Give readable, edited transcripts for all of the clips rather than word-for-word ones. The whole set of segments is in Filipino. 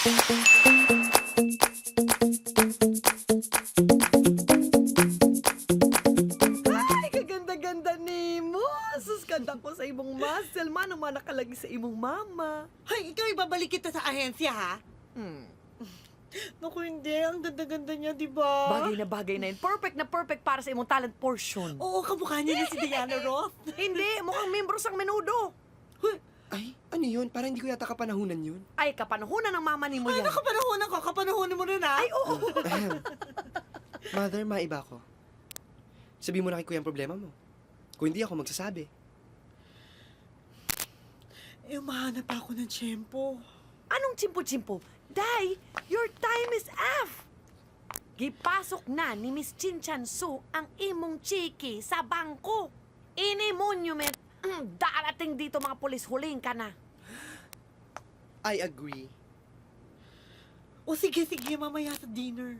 Ay, kaganda-ganda ni mo. Sus, ganda ko sa imong muscle. Manong nakalagi sa imong mama. Hay, ikaw ibabalik kita sa ahensya, ha? Naku, hindi. Ang ganda-ganda niya, di ba? Bagay na yun. Perfect para sa imong talent portion. Oo, kamukha niya na si Diana Roth. Hindi, mukhang membro sang menudo. Ay, ano yun? Parang hindi ko yata kapanahunan yun. Ay, kapanahunan ng mama ni mo Ay, yan. nakapanahonan ko. Kapanahonan mo rin, ha? Ay, oo. Mother, maiba ko. Sabihin mo na kay kuya ang problema mo. Kung hindi ako magsasabi. Eh, umahanap ako ng tiyempo. Anong chimpo-chimpo? Day, your time is off. Gipasok na ni Miss Chinchan Su ang imong chiki sa bangko. Ini monument, darating dito mga pulis, huling ka na. I agree. O sige, mamaya sa dinner.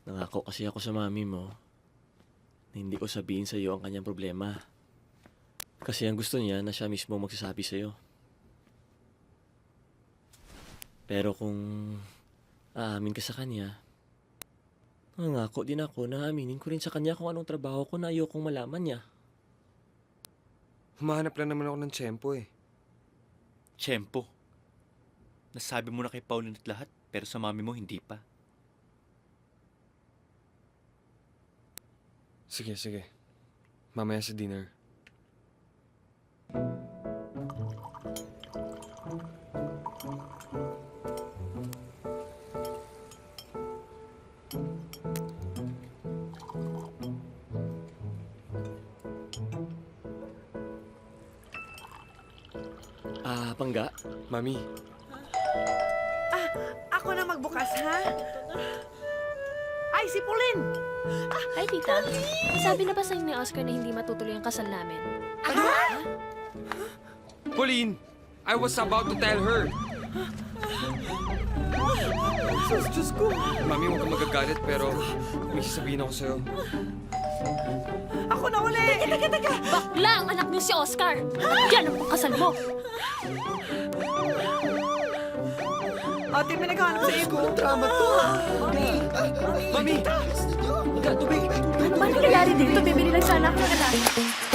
Nangako kasi ako sa mami mo na hindi ko sabihin sa iyo ang kanyang problema. Kasi ang gusto niya na siya mismo magsasabi sa iyo. Pero kung aamin ka sa kanya, nangako din ako na aaminin ko rin sa kanya kung anong trabaho ko na ayokong malaman niya. Humahanap lang naman ako ng tiyempo eh. Tiyempo. Nasabi mo na kay Pauline at lahat, pero sa mami mo hindi pa. Sige. Mamaya sa dinner. Pangga, Mami, Ako na magbukas, ha? Ay, si Pauline! Ay, tita. Sabi na ba sa inyo ni Oscar na hindi matutuloy ang kasal namin? Pauline! I was about to tell her. Diyos ko! Mami, huwag kang magagalit pero may sasabihin ako sa'yo. Ako na uli! Taga! Bakla ang anak niyo si Oscar! Yan ang kasal mo! Ate, may naghanap sa iyo. Anong drama to? Mami! Ano ba nangyayari dito? Bibili lang sana ako ng anak.